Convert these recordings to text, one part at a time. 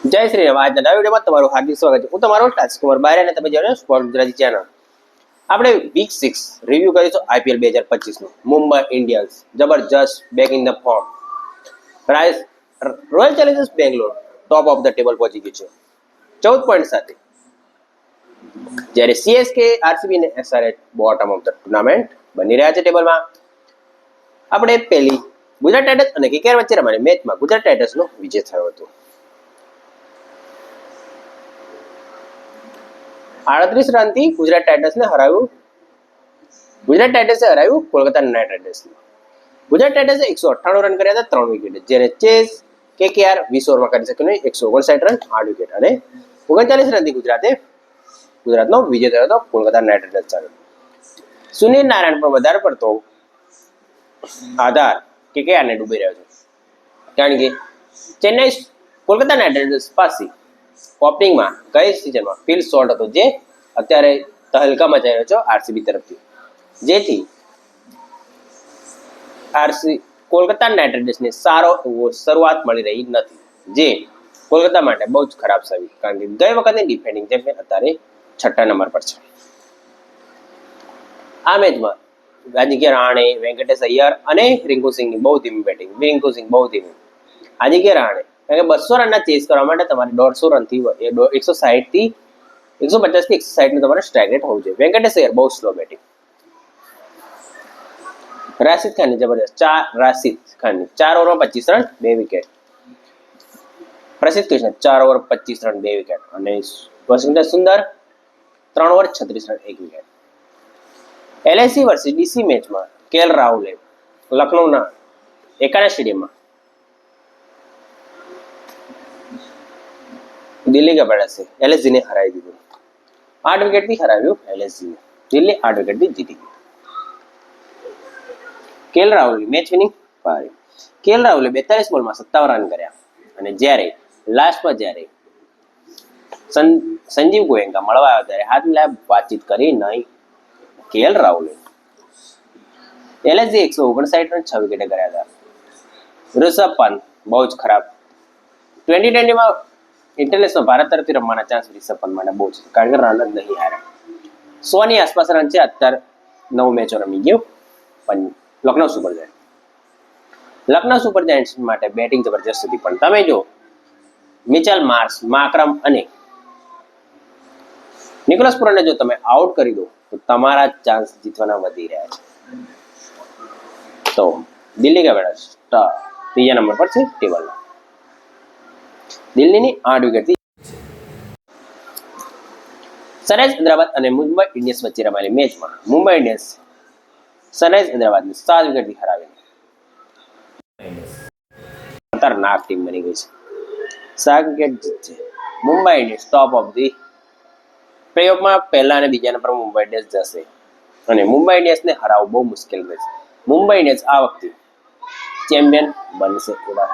જય શ્રી રામ. આજના નવા વિડીયોમાં તમારું હાર્દિક સ્વાગત છે. હું તમારો રાજકુમાર બારે અને તમે જોડે સ્પોર્ટ ગુજરાતી ચેનલ. આપણે વીક 6 રિવ્યુ કરીશું IPL 2025 નું. મુંબઈ ઇન્ડિયન્સ જબરજસ્ત back in the form. Royal Challengers Bangalore top of the table પહોંચી ગયું છે 14 પોઈન્ટ સાથે, જ્યારે CSK, RCB અને SRH bottom of the tournament બની રહ્યા છે ટેબલમાં. આપણે પહેલી ગુજરાત ટાઇટન્સ અને KKR વચ્ચે રમાયેલી મેચમાં ગુજરાત ટાઇટન્સનો વિજય થયો હતો. 38 રનથી ગુજરાત ટાઇટન્સે હરાવ્યું કોલકાતા નાઇટ રાઇડર્સને. ગુજરાત ટાઇટન્સે 198 રન કર્યા હતા 3 વિકેટ, જ્યારે ચેસ KKR 20 ઓવરમાં કરી શક્યું નહીં, 159 રન 8 વિકેટ અને 39 રનથી ગુજરાતનો વિજય થયો હતો કોલકાતા નાઇટ રાઇડર્સ સામે. સુનિલ નારાયણ પર વધારે પડતો આધાર KKRને ડૂબી રહ્યો છે, કારણ કે ચેન્નઈ કોલકાતા નાઇટ રાઇડર્સ પાસે ઓપનિંગમાં ગઈ સિઝનમાં ફિલ શોર્ટ હતો, જે અત્યારે તહલકા મચાઈ રહ્યો છે RCB તરફથી, જેથી કોલકાતા નાઇટ રાઇડર્સને સારો એવો શરૂઆત મળી રહી નથી, જે કોલકાતા માટે બહુ જ ખરાબ સાબિત, કારણ કે ગઈ વખતની ડિફેન્ડિંગ ચેમ્પિયન અત્યારે 6ઠ્ઠા નંબર પર છે. આ મેચમાં અજિંક્ય રહાણે, વેંકટેશ અય્યર અને રિંકુ સિંઘની બહુ ધીમી બેટિંગ. અજિંક્ય રહાણે, કારણ કે 200 રનના ચેસ કરવા માટે તમારે 150 રનથી 160 થી 150 થી 160 નું તમારે સ્ટ્રાઇક રેટ હોવું જોઈએ. વેંકટેશ અય્યર બહુ સ્લો બેટિંગ. રાશિદ ખાનની જબરદસ્ત 4 ઓવરમાં 25 રન 2 વિકેટ. પ્રસિદ્ધ કૃષ્ણ 4 ઓવર 25 રન 2 વિકેટ અને વોશિંગ્ટન સુંદર 3 over 36 run 1 wicket. LIC versus DC મેચમાં KL રાહુલે લખનૌના એકાના સ્ટેડિયમમાં દિલ્હી કેપિટલ્સે LSGને હરાવી દીધું. 8 વિકેટથી હરાવ્યું LSGને. દિલ્હી 8 વિકેટથી જીતી ગઈ. KL રાહુલની મેચ વિનિંગ પારી. KL રાહુલે 42 બોલમાં 57 રન કર્યા, અને જ્યારે લાસ્ટમાં સંજીવ ગોયંકા મળવા આવ્યો ત્યારે હાથ મિલાવી વાતચીત કરી નહીં KL રાહુલે. LSG 159 રન 6 વિકેટે કર્યા હતા. ઋષભ પંત બહુ જ ખરાબ. 2020માં ઇન્ટરનેશનલ ભારત તરફથી રમવાના ચાન્સ ઋષભ પંત માટે બહુ છે, કારણ કે રન જ નહીં હાર્યા. 100 ની આસપાસ રન છે. અત્યારે 9 મેચો રમી ગયું. પણ લખનઉ સુપર જાયન્ટ્સ માટે બેટિંગ જબરજસ્ત હતી, પણ તમે જો મિચેલ માર્શ, માકરમ અને નિકોલસ પુરાને જો તમે આઉટ કરી દો તો તમારા ચાન્સ જીતવાના વધી રહ્યા છે. તો દિલ્હી કેપિટલ્સ ત્રીજા નંબર પર છે ટેબલમાં. દિલ્હીની 8 વિકેટથી. સનરાઇઝ હૈદરાબાદ અને મુંબઈ ઇન્ડિયન્સ વચ્ચે રમાયેલી મેચમાં મુંબઈ ઇન્ડિયન્સ સનરાઇઝ હૈદરાબાદને 7 વિકેટથી હરાવી ખતરનાક ટીમ બની ગઈ છે. 7 વિકેટ જીતશે. Mumbai Indians top of the પ્લેઓફમાં પહેલા અને બીજા નંબર પર મુંબઈ ઇન્ડિયન્સ જશે, અને મુંબઈ ઇન્ડિયન્સને હરાવવું બહુ મુશ્કેલ રહેશે. મુંબઈ ઇન્ડિયન્સ આ વખતે ચેમ્પિયન બનશે એવા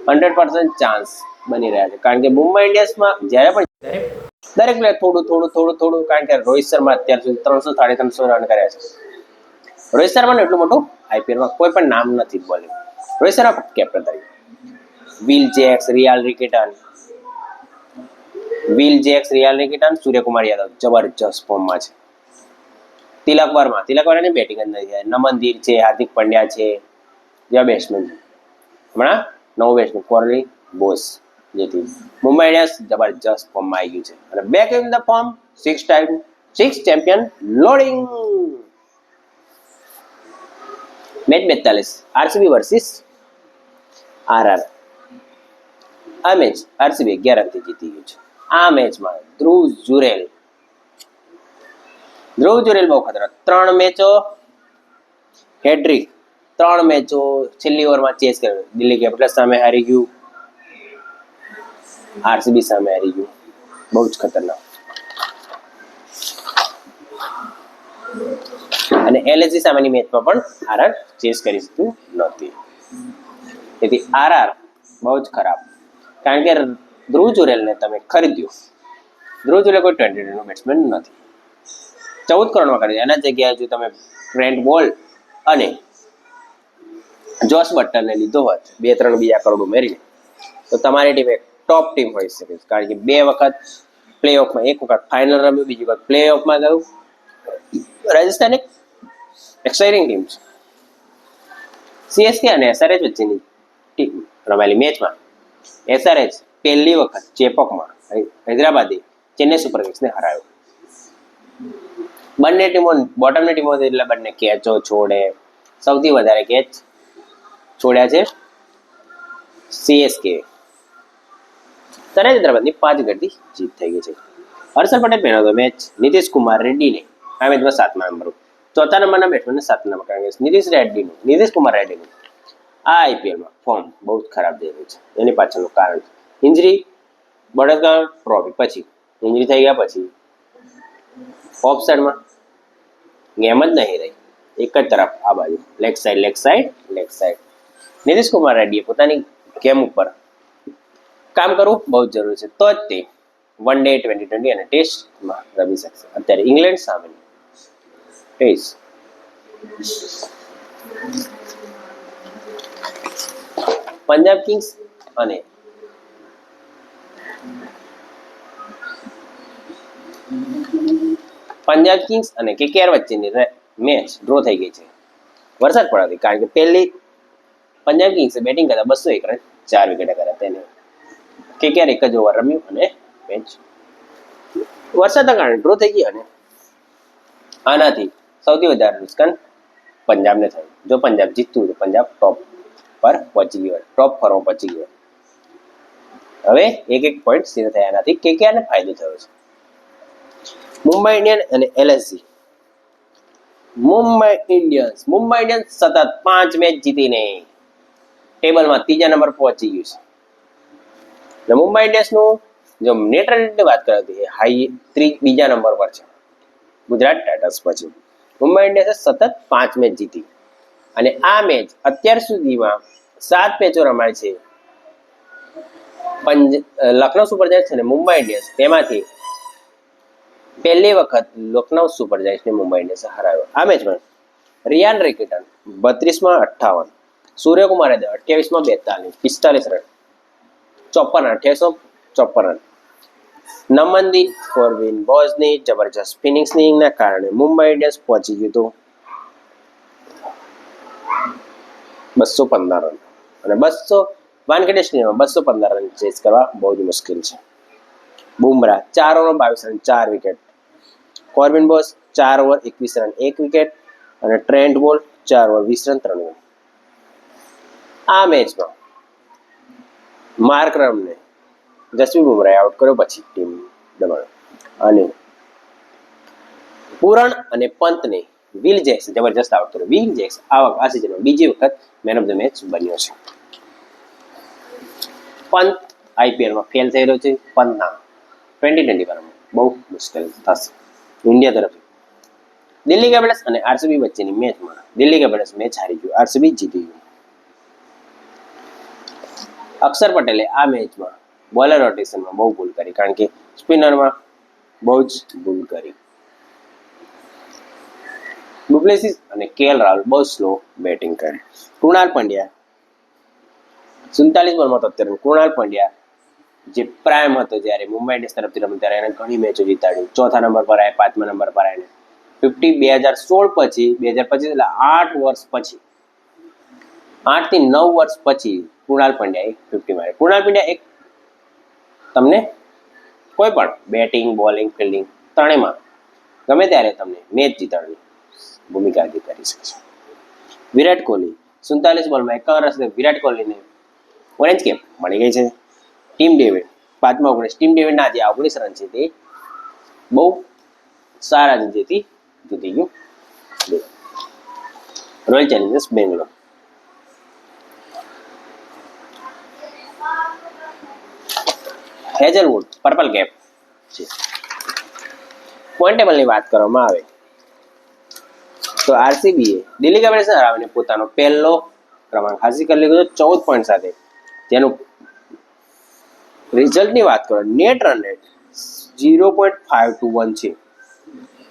100% ચાન્સ બની રહ્યા છે, કારણ કે મુંબઈ ઇન્ડિયન્સમાં જ્યારે પણ દરેક પ્લેયર થોડું, કારણ કે રોહિત શર્મા અત્યાર સુધી 300-350 રન કર્યા છે. રોહિત શર્માનું એટલું મોટું IPLમાં કોઈ પણ નામ નથી બોલિંગ. રોહિત શર્મા કેપ્ટન તરીકે. વિલ જેક્સ, રિયાલ રિકિટન, સૂર્યકુમાર યાદવ જબરજસ્ત ફોર્મમાં છે. તિલક વર્માની બેટિંગ જ નથી. નમનદીપ છે, હાર્દિક પંડ્યા છે, જેવા બેટ્સમેન છે. હમણાં નવો બેટ્સમેન કોહલી બોસ, જેથી મુંબઈ ઇન્ડિયન્સ જબરજસ્ત ફોર્મમાં આવી ગયું છે, અને back in the form 6 champion loading. Match 42 RCB versus RR. આ મેચ RCB 11 રનથી જીતી ગયું છે. આ મેચમાં ધ્રુવ જુરેલ બહુ ખતરનાક. 3 મેચો હેટ્રિક, 3 મેચો છેલ્લી ઓવરમાં ચેસ કર્યો. દિલ્હી કેપિટલ્સ સામે હારી ગયું, RCB સામે હારી ગયું. બહુ જ ખતરનાક. અને LSG સામેની મેચમાં પણ RR ચેસ કરી શકતું નહોતી, તેથી RR બહુ જ ખરાબ. કારણ કે ધ્રુવ જુરેલને તમે ખરીદ્યો. ધ્રુવ જુરેલ કોઈ 2020 બેટ્સમેન નથી. 14 કરોડમાં ખરીદ્યો. એના જગ્યાએ જો તમે ટ્રેન્ટ બોલ્ટ અને જોસ બટલરને લીધો હોત, 2-3 બીજા કરોડ ઉમેરીને, તો તમારી ટીમે ટોપ ટીમ હોઈ શકે છે, કારણ કે 2 વખત પ્લે ઓફમાં, 1 વખત ફાઇનલ રમ્યું, બીજી વખત પ્લે ઓફમાં ગયું. રાજસ્થાન એક એક્સાઇટિંગ ટીમ છે. સીએસકે અને એસઆરએચ વચ્ચેની રમાયેલી મેચમાં એસઆરએચ પહેલી વખત ચેપોકમાં હૈદરાબાદે ચેન્નઈ સુપર કિંગ્સને હરાવ્યો. બંને ટીમો બોટમની ટીમો એટલે બંને કેચો છોડે. સૌથી વધારે કેચ છોડ્યા છે સીએસકે. સનરાઇઝર્સ હૈદરાબાદની 5 વિકેટથી જીત થઈ ગઈ છે. Harshal Patel man of the match. Nitish Kumar રેડ્ડીને આ મેચમાં 7મા નંબર, 4થા નંબરના બેટ્સમેનને 7મા નંબર, કારણ કે નીતિશ કુમાર રેડ્ડીનું આ આઈપીએલમાં ફોર્મ બહુ જ ખરાબ જઈ રહ્યું છે. એની પાછળનું કારણ ઇન્જરી, બડોદરા ટ્રોફી પછી ઇન્જરી થઈ ગયા પછી ઓફ સાઈડમાં ગેમ જ નહીં રહી, એક જ તરફ આ બાજુ લેગ સાઈડ. નીતિશ કુમાર રેડ્ડીએ પોતાની ગેમ ઉપર કામ કરવું બહુ જ જરૂરી છે, તો જ તે વન ડે, T20 અને ટેસ્ટમાં રમી શકશે. અત્યારે ઇંગ્લેન્ડ સામેની ટેસ્ટ પંજાબ કિંગ્સ અને કેકેઆર વચ્ચેની મેચ ડ્રો થઈ ગઈ છે વરસાદ પડવાથી, કારણ કે પહેલી પંજાબ કિંગ્સે બેટિંગ કરતા 201 રન 4 વિકેટે કર્યા. તેને કેકેઆર એક જ ઓવર રમ્યું અને મેચ વરસાદના કારણે ડ્રો થઈ ગઈ. અને આનાથી સૌથી વધારે નુકસાન પંજાબને થયું. જો પંજાબ જીતતું તો પંજાબ ટોપ પર પહોંચી ગયો, ટોપ 4 માં પહોંચી ગયો. હવે 1 પોઈન્ટ સ્થિર થયા, એનાથી કેકેઆરને ફાયદો થયો છે. મુંબઈ ઇન્ડિયન્સ અને એલએસજી. મુંબઈ ઇન્ડિયન્સ સતત 5 મેચ જીતીને ટેબલમાં 3જા નંબર પહોંચી ગયું છે. અને મુંબઈ ઇન્ડિયન્સનું જો નેટ રનની વાત કરીએ તો બીજા નંબર પર છે ગુજરાત ટાઇટન્સ પછી. મુંબઈ ઇન્ડિયન્સે સતત 5 મેચ જીતી, અને આ મેચ અત્યાર સુધીમાં 7 મેચો રમાય છે લખનઉ સુપર જાયન્ટ્સ અને મુંબઈ ઇન્ડિયન્સ. તેમાંથી પહેલી વખત લખનઉ સુપર જાયન્ટ્સને મુંબઈ ઇન્ડિયન્સે હરાવ્યો. આ મેચમાં રિયાન રિકિટન 32માં 58, સૂર્યકુમાર યાદવ 28માં 42, 45 રન, 54 રન. નમનદીપ કોર્વિન બોઝની જબરજસ્ત સ્પિનિંગના કારણે મુંબઈ ઇન્ડિયન્સ પહોંચી ગયું હતું 215 રન, અને 200 સ્ટેડિયમમાં 215 રન ચેસ કરવા બહુ જ મુશ્કેલ છે. Bumrah 4 over 22 run 4 wicket, Corbin Bosch 4 over 21 run 1 wicket, અને Trent Boult 4 over 20 run 3 wicket. આ મેચમાં માર્કરમને જસપ્રીત બુમરાહે આઉટ કર્યો પછી ટીમ દબાણ, અને પૂરણ અને પંતને વિલ જેક્સ જબરજસ્ત આઉટ કર્યો. વિલ જેક્સ આ સિઝનમાં બીજી વખત મેન ઓફ ધ મેચ બન્યો છે. પંત આઈપીએલમાં ફેલ થઈ રહ્યો છે. પંતના T20 પર બહુ મુશ્કેલ થશે ઇન્ડિયા તરફથી. દિલ્હી કેપિટલ્સ અને આરસીબી વચ્ચેની મેચમાં દિલ્હી કેપિટલ્સ મેચ હારી ગયું, આરસીબી જીતી ગયું. અક્ષર પટેલે આ મેચમાં બોલર રોટેશનમાં બહુ ભૂલ કરી, કારણ કે સ્પિનરમાં બહુ જ ભૂલ કરી. ડુપ્લેસિસ અને કેએલ રાહુલ બહુ સ્લો બેટિંગ કરે. કૃણાલ પંડ્યા 47 બોલમાં 73 રન. કૃણાલ પંડ્યા જે પ્રાઇમ હતો જ્યારે મુંબઈ ઇન્ડિયન્સ તરફથી રમ્યો ત્યારે એને ઘણી મેચો જીતાડી. 4થા નંબર પર આવ્યા, 5મા નંબર પર આવીને 2016 પછી 2025 એટલે 8 વર્ષ પછી, 8 થી 9 વર્ષ પછી કૃણાલ પંડ્યાએ 50 મારી. કૃણાલ પંડ્યા એક તમને કોઈ પણ બેટિંગ, બોલિંગ, ફિલ્ડિંગ ત્રણેયમાં ગમે ત્યારે તમને મેચ જીતાડવાની ભૂમિકા અદા કરી શકે છે. વિરાટ કોહલી 47 બોલમાં 51 રન. વિરાટ કોહલીને ઓરેન્જ કેપ મળી ગઈ છે. ટીમ ડેવિડ 5માં 19. ટીમ ડેવિડના જે 19 રન છે તે બહુ સારા જેથી જીતી ગયું Royal Challengers Bangalore. Hazlewood purple cap છે. પોઈન્ટ ટેબલની વાત કરવામાં આવે તો આરસીબીએ દિલ્હી કેપિટલ્સને હરાવીને પોતાનો પહેલો ક્રમાંક હાંસલ કરી લીધો 14 પોઈન્ટ સાથે. જેનું રિઝલ્ટની વાત કરો, નેટ રન રેટ 0.521 છે,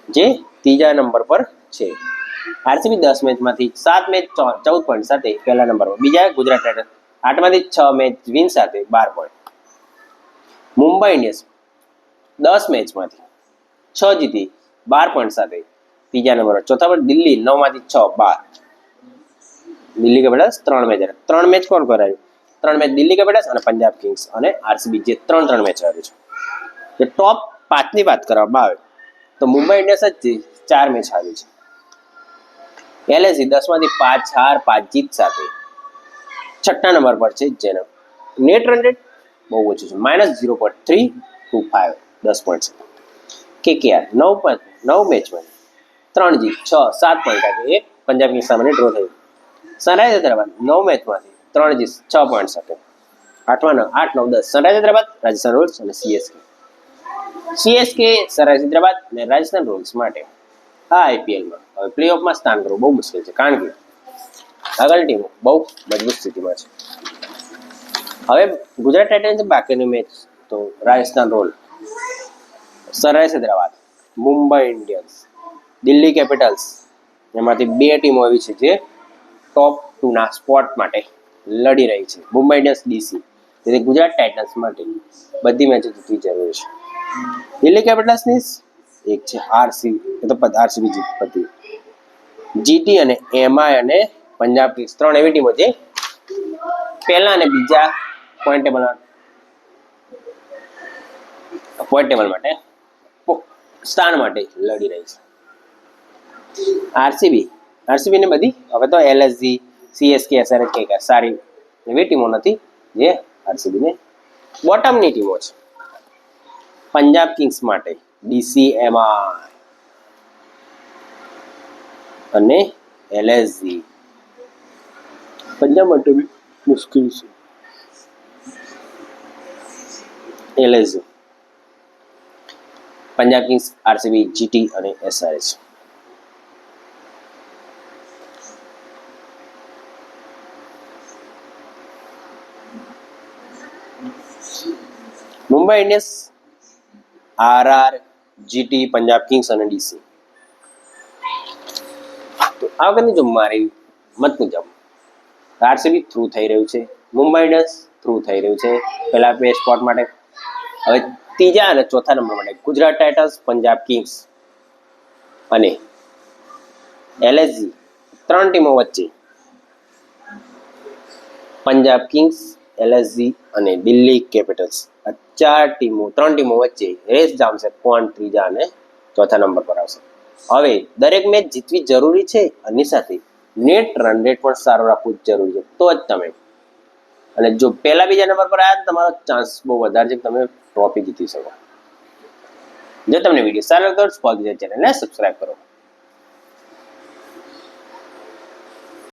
જે ત્રીજા નંબર પર છે. આરસીબી 10 મેચમાંથી 7 મેચ 14 પોઈન્ટ સાથે પહેલા નંબર પર. બીજા ગુજરાત ટાઇટન્સ 8માંથી 6 મેચ વિન સાથે 12 પોઈન્ટ. મુંબઈ ઇન્ડિયન્સ 10 મેચમાંથી 6 જીતી 12 પોઈન્ટ સાથે ત્રીજા નંબર પર. ચોથા પર દિલ્હી 9 માંથી 6 12. દિલ્હી કેપિટલ્સ 3 મેચ હારે. 3 મેચ કોણ કરાયું? 3 મેચ દિલ્હી કેપિટલ્સ અને પંજાબ કિંગ્સ અને આરસીબી જે 3 મેચ હાર્યું છે. જે ટોપ 5 ની વાત કરવામાં આવે તો મુંબઈ ઇન્ડિયન્સ જ 4 મેચ હાર્યું છે. એલએસજી 10 માંથી 5 હાર 5 જીત સાથે છઠ્ઠા નંબર પર છે. જેનો નેટ રન રેટ બહુ ઓછું છે, -0.325 10 પોઈન્ટ છે. કેકેઆર 9 મેચમાં 3 જીત 6-7 પોઈન્ટ સાથે એક પંજાબ કિંગ્સ સામે ડ્રો થયું. સનરાઈઝર હૈદરાબાદ 9 મેચમાંથી 3 જીત 6 પોઈન્ટ સાથે 8-9-10 સનરાઈઝર હૈદરાબાદ, રાજસ્થાન રોયલ્સ અને સીએસકે સનરાઈઝર હૈદરાબાદ અને રાજસ્થાન રોયલ્સ માટે આ આઈપીએલમાં હવે પ્લેઓફમાં સ્થાન કરવું બહુ મુશ્કેલ છે, કારણ કે આગળની ટીમો બહુ મજબૂત સ્થિતિમાં છે. હવે ગુજરાત ટાઇટન્સ બાકીની મેચ તો Rajasthan Royals, Sunriser Hyderabad, Mumbai Indians, Delhi Capitals એમાંથી 2 ટીમો એવી છે જે ટોપ 2 ના સ્પોટ માટે લડી રહી છે. Mumbai Indians, DC. તેથી ગુજરાત ટાઇટન્સ માટે બધી મેચો જીતવી જરૂરી છે. દિલ્હી કેપિટલ્સની એક છે આરસીબી, એ તો આરસીબી જીતી. જીટી અને એમઆઈ અને પંજાબ કિંગ્સ 3 એવી ટીમો છે પહેલા અને બીજા પોઈન્ટ ટેબલ માટે સ્થાન માટે લડી રહી છે. આરસીબી ને બધી હવે તો એલએસજી, સીએસકે, એસઆરએચ કે સારી એવી ટીમો નથી જે આરસીબી ને બોટમની ટીમો છે. પંજાબ કિંગ્સ માટે ડીસીએમઆઈ અને એલએસજી. પંજાબ માટે બી મુશ્કેલ છે. LSG, Punjab Kings, RCB, GT અને SRH. Mumbai Indians, RR, GT, Punjab Kings અને ડીસી. તો આ વખતની જો મારી મત મુજબ આરસીબી થ્રુ થઈ રહ્યું છે, મુંબઈ ઇન્ડિયન્સ થ્રુ થઈ રહ્યું છે પહેલા 2 સ્પોટ માટે. હવે ત્રીજા અને ચોથા નંબર માટે ગુજરાત ટાઇટન્સ, પંજાબ કિંગ્સ અને એલએસજી 3 ટીમો વચ્ચે પંજાબ કિંગ્સ, એલએસજી અને દિલ્હી કેપિટલ્સ આ 3 ટીમો વચ્ચે રેસ જામશે કોણ ત્રીજા અને ચોથા નંબર પર આવશે. હવે દરેક મેચ જીતવી જરૂરી છે, અને સાથે નેટ રન રેટ પણ સારો રાખવું જરૂરી છે, તો જ તમે અને જો પહેલા બીજા નંબર પર આવ્યા તમારો ચાન્સ બહુ વધારે છે કે તમે ટ્રોફી જીતી શકો. જો તમને વિડીયો સારો લાગ્યો તો ચેનલને સબસ્ક્રાઇબ કરો.